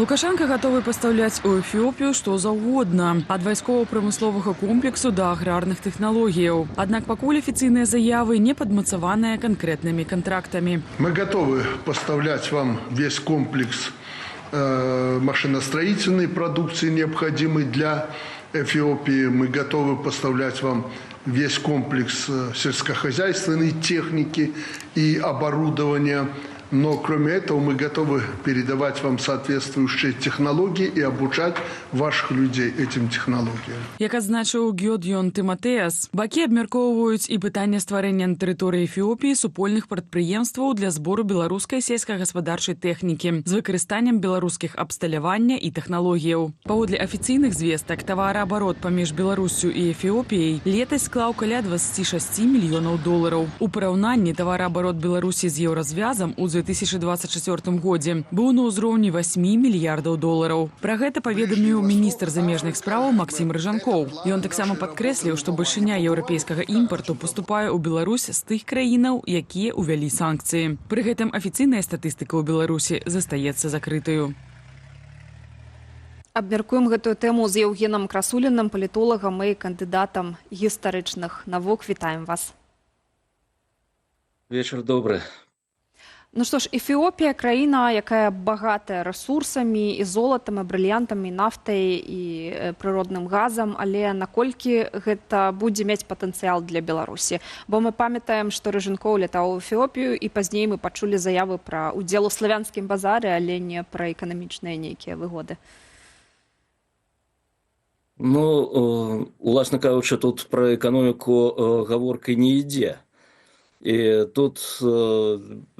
Лукашенко готовы поставлять у Эфиопию что заўгодна, ад вайсково-прамысловага комплексу до аграрных технологий. Однако пакуль официальные заявы не подмацаваныя конкретными контрактами. Мы готовы поставлять вам весь комплекс машиностроительной продукции, необходимой для Эфиопии. Мы готовы поставлять вам весь комплекс сельскохозяйственной техники и оборудования. Но кроме этого мы готовы передавать вам соответствующие технологии и обучать ваших людей этим технологиям. Як адзначыў Гёдзён Тиматеас, бакі абмяркоўваюць і пытанне стварэння на тэрыторыі Эфіопіі супольных прадпрыемстваў для збору беларускай сельскагаспадарчай тэхнікі з выкарыстаннем беларускіх абсталявання і тэхналогіяў. Паводле афіцыйных звестак, тавараабарот паміж Беларуссю і Эфіопіяй летась склаў каля 26 мільёнаў долараў. У параўнанні тавараабарот Беларусі з еўразвязам у 2024 годзе быў на ўзроўні 8 мільярдаў долараў. Пра гэта паведаміў міністр замежных справаў Максім Рыжанкоў. Ён таксама падкрэсліў, што бальшыня еўрапейскага імпарту паступае ў Беларусь з тых краінаў, якія ўвялі санкцыі. Пры гэтым афіцыйная статыстыка ў Беларусі застаецца закрытаю. Абмяркуем гэтую тэму з Еўгенам Красуліным, палітолагам і кандыдатам гістарычных навук. Вітаем вас. Вечер добрый. Ну што ж, Эфіопія – краіна, якая багатая рэсурсамі, і золатам, і брыльянтамі, і нафтай, і прыродным газам, але наколькі гэта будзе мець патэнцыял для Беларусі? Бо мы памятаем, што Рыжанкоў летаў у Эфіопію, і пазней мы пачулі заявы пра удзел у славянскім базары, але не пра эканамічныя нейкія выгоды. Ну, уласна кажучы, тут пра эканоміку гаворка не ідзе. І тут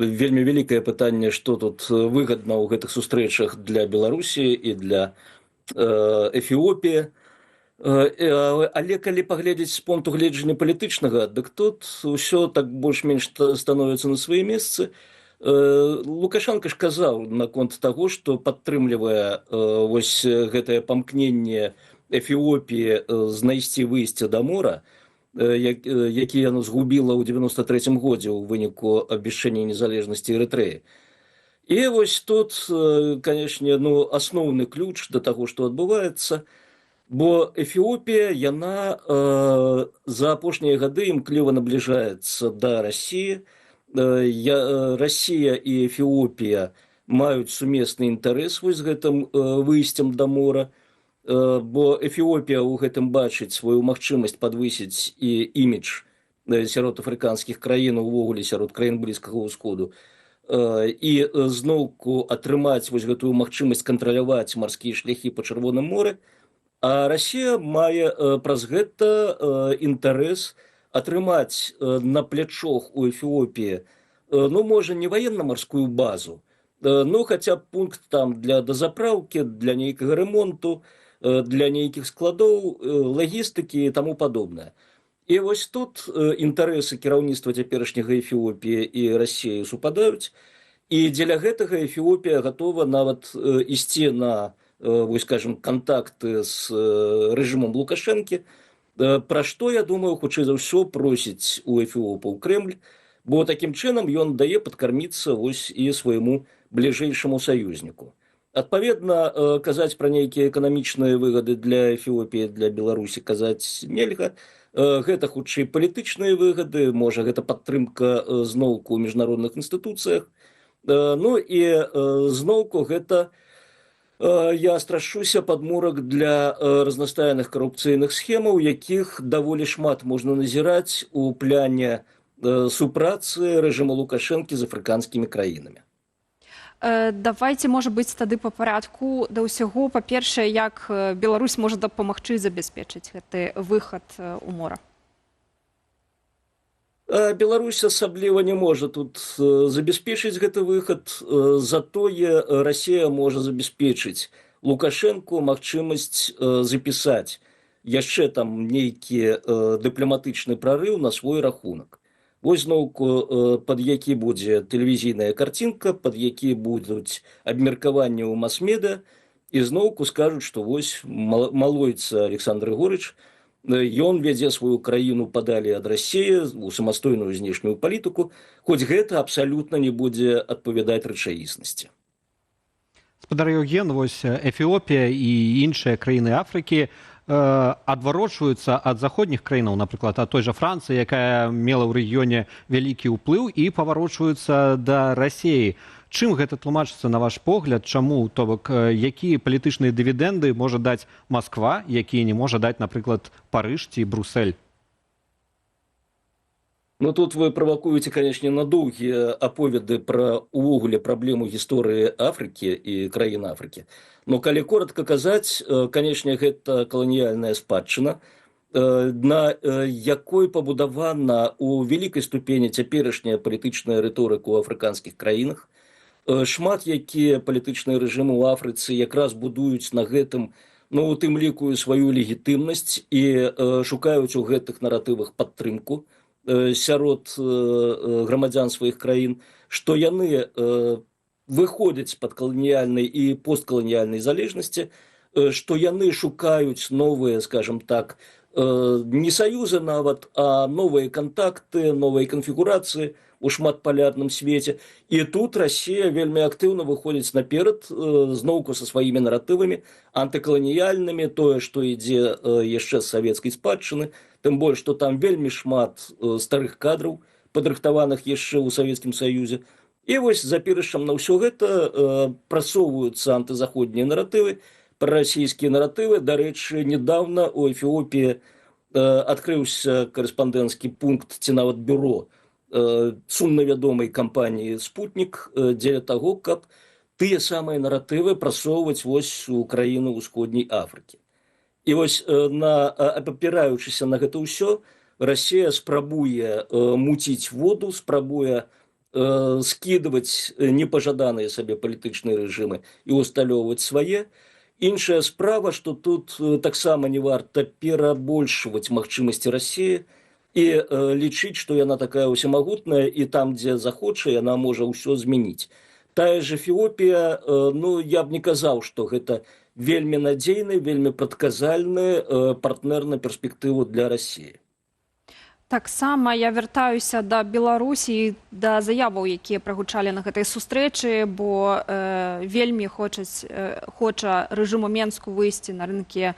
вельмі вялікае пытанне, што тут выгадна ў гэтых сустрэчах для Беларусі і для Эфіопіі. Але калі паглядзець з пункту гледжання палітычнага, дык тут усё так больш-менш становіцца на свае месцы. Лукашенко ж казаў наконт таго, што падтрымлівае вось гэтае памкненне Эфіопіі знайсці выйсце да мора, які яно згубіла ў 93-м годзе ў выніку абвяшчэння незалежнасці Эрытрэі. І вось тут, канешне, асноўны ключ да таго, што адбываецца, бо Эфіопія, яна за апошнія гады імкліва набліжаецца да Расіі. Расія і Эфіопія маюць сумесны інтарэс вось з гэтым выйсцем да мора, бо Эфіопія ў гэтым бачыць сваю магчымасць падвысіць і імідж сярод афрыканскіх краін, увогуле сярод краін Блізкага ўсходу, і зноўку атрымаць вось гэтую магчымасць кантраляваць марскія шляхі па Чырвоным моры, а Расія мае праз гэта інтарэс атрымаць на плячох у Эфіопіі, можа, не ваенна-марскую базу, хаця б пункт там для дазапраўкі, для нейкага ремонту, для нейкіх складоў, лагістыкі і таму падобнае. І вось тут інтарэсы кіраўніцтва цяперашняга Эфіопіі і Расіі супадаюць, і дзеля гэтага Эфіопія гатова нават ісці на, вось скажем, кантакты з рэжымам Лукашэнкі, пра што, я думаю, хутчэй за ўсё просіць у эфіопаў Крэмль, бо такім чынам ён дае падкарміцца вось і свайму бліжэйшаму саюзніку. Адпаведна, казаць пра нейкія эканамічныя выгады для Эфіопіі, для Беларусі казаць нельга. Гэта хутчэй палітычныя выгады, можа, гэта падтрымка зноўку ў міжнародных інстытуцыях. І зноўку гэта, я страшуся, падмурак для разнастайных карупцыйных схемаў, якіх даволі шмат можна назіраць у пляне супрацы рэжыму Лукашэнкі з афрыканскімі краінамі. Давайце, можа быць, тады па парадку да ўсяго. Па-першае, як Беларусь можа дапамагчы забяспечыць гэты выхад у мора? Беларусь асабліва не можа тут забяспечыць гэты выхад, затое Расія можа забяспечыць Лукашэнку магчымасць запісаць яшчэ там нейкі дыпламатычны прарыў на свой рахунак. Вось зноўку, пад які будзе тэлевізійная карцінка, пад які будуць абмеркаванні ў мас-медыа, і зноўку скажуць, што вось малойца Александр Григорьевич, ён вядзе сваю краіну падалі ад Расіі у самастойную знешнюю палітыку, хоць гэта абсалютна не будзе адпавядаць рэчаіснасці. Спадар Євген, вось Эфіопія і іншыя краіны Афрыкі адварочваюцца ад заходніх краінаў, напрыклад, ад той жа Францыі, якая мела ў рэгіёне вялікі ўплыў, і паварочваюцца да Расіі. Чым гэта тлумачыцца, на ваш погляд? Чаму? То бок, якія палітычныя дывідэнды можа даць Масква, якія не можа даць, напрыклад, Парыж ці Брусэль? Ну, тут вы правакуеце, канешне, на доўгія аповеды пра увогуле праблему гісторыі Афрыкі і краін Афрыкі. Но калі коротко казаць, канешне, гэта каланіяльная спадчына, на якой пабудавана у вялікай ступені цяперашняя палітычная рыторыка ў афрыканскіх краінах. Шмат якія палітычныя рэжымы ў Афрыцы якраз будуюць на гэтым, ну, у тым ліку сваю легітымнасць і шукаюць у гэтых наратывах падтрымку сярод грамадзян сваіх краін, што яны выходзяць з-пад каланіяльнай і посткаланіяльнай залежнасці, што яны шукаюць новыя, скажем так, не саюзы нават, а новыя кантакты, новыя канфігурацыі у шматпалярным свеце. І тут Расія вельмі актыўна выходзіць наперад, зноўку са сваімі наратывамі антыкаланіяльнымі, тое, што ідзе яшчэ з савецкай спадчыны, тым больш, што там вельмі шмат старых кадраў, падрыхтаваных яшчэ ў Савецкім Саюзе. І вось запірышчам на ўсё гэта прасоўваюцца антызаходнія наратывы, прарасійскія наратывы. Дарэчы, недавно у Эфіопіі адкрыўся карэспандэнцкі пункт ці нават бюро сумна вядомай кампаніі «Спутнік» дзеля таго, каб тыя самыя наратывы прасоўваць вось у краіны ўсходняй Афрыкі. І вось, апіраючыся на гэта ўсё, Расія спрабуе муціць воду, спрабуе скідваць непажаданыя сабе палітычныя рэжымы і усталёўваць свае. Іншая справа, што тут таксама не варта перабольшваць магчымасці Расіі і лічыць, што яна такая ўсемагутная, і там, дзе захоча, яна можа ўсё змяніць. Тая ж Эфіопія, ну, я б не казаў, што гэта вельмі надзейны, вельмі прадказальны партнер на перспектыву для Расіі. Таксама я вяртаюся да Беларусі, да заяваў, якія прагучалі на гэтай сустрэчы, бо вельмі хоча рэжыму Менску выйсці на рынкі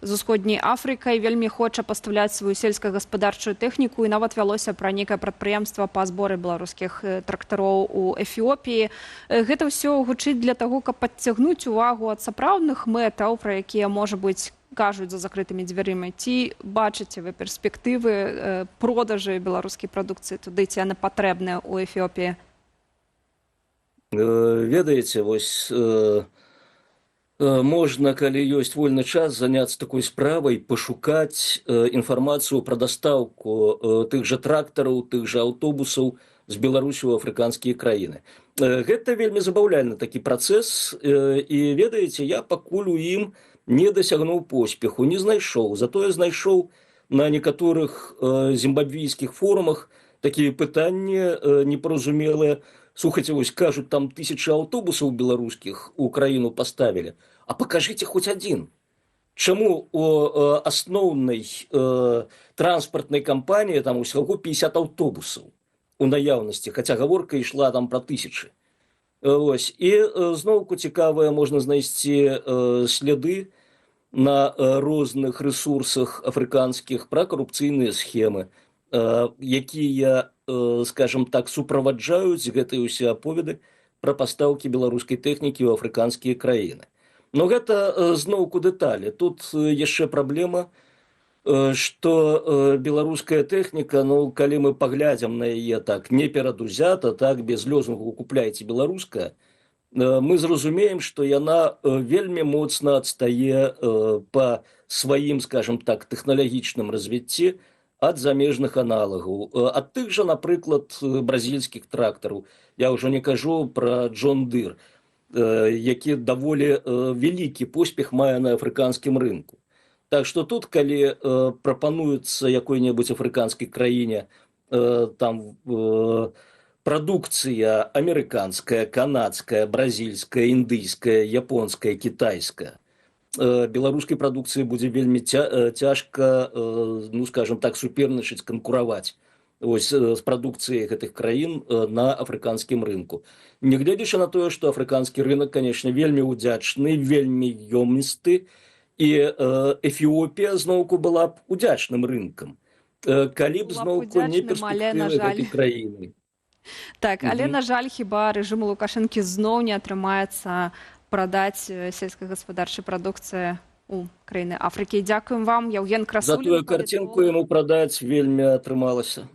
з усходняй Афрыкай, вельмі хоча пастаўляць сваю сельскагаспадарчую тэхніку, і нават вялося пра некае прадпрыемства па зборы беларускіх трактароў у Эфіопіі. Гэта ўсё гучыць для таго, каб падцягнуць увагу ад сапраўдных мэтаў, пра якія, можа быць, кажуць за закрытымі дзвярыма. Ці бачыце вы перспектывы продажы беларускай прадукцыі туды, ці яны патрэбныя ў Эфіопіі? Ведаеце, вось можна, калі ёсць вольны час, заняцца такой справай, пашукаць інфармацыю пра дастаўку тых жа трактараў, тых жа аўтобусаў з Беларусі ў афрыканскія краіны. Гэта вельмі забаўляльны такі працэс, і ведаеце, я пакуль у ім не дасягнуў поспеху, не знайшоў. Затое знайшоў на некаторых зімбабвійскіх форумах такія пытанні непаразумелыя. Слухайте, вось кажуць, там 1000 аўтобусаў беларускіх у краіну паставілі. А пакажыце хоць адзін. Чаму у асноўнай транспартнай кампаніі там усяго 50 аўтобусаў у наяўнасці, хаця гаворка ішла там пра 1000. Ось. І зноўку цікавыя можна знайсці сляды на розных рэсурсах афрыканскіх пра карупцыйныя схемы, якія, скажем так, суправаджаюць гэтыя ўсе аповеды пра пастаўкі беларускай тэхнікі ў афрыканскія краіны. Но гэта зноўку дэталі. Тут яшчэ праблема, што беларуская тэхніка, ну, калі мы паглядзім на яе так не перадузята, так, без лёзунгу «купляйце беларускае», мы зразумеем, што яна вельмі моцна адстае па сваім, скажем так, тэхналагічным развіцці ад замежных аналагаў, ад тых жа, напрыклад, бразільскіх трактараў. Я ўжо не кажу пра Джон Дыр, які даволі вялікі поспех мае на афрыканскім рынку. Так што тут, калі прапануецца якой-небудзь афрыканскай краіне там прадукцыя амерыканская, канадская, бразільская, індыйская, японская, кітайская, беларускай прадукцыі будзе вельмі цяжка, ну, скажем так, супернічаць, канкураваць з прадукцыяй гэтых краін на афрыканскім рынку. Нягледзячы на тое, што афрыканскі рынок, конечно, вельмі удзячны, вельмі ёмісты, і Эфіопія зноўку была б удзячным рынкам, калі б зноўку не перспектывы гэтай краіны. Так, але, на жаль, хіба рэжыму Лукашэнкі зноў не атрымаецца прадаць сельскагаспадарчай прадукцыі у краіны Афрыкі. Дякуем вам, Яўген Красулін. За тую карцінку яму прадаць вельмі атрымалася.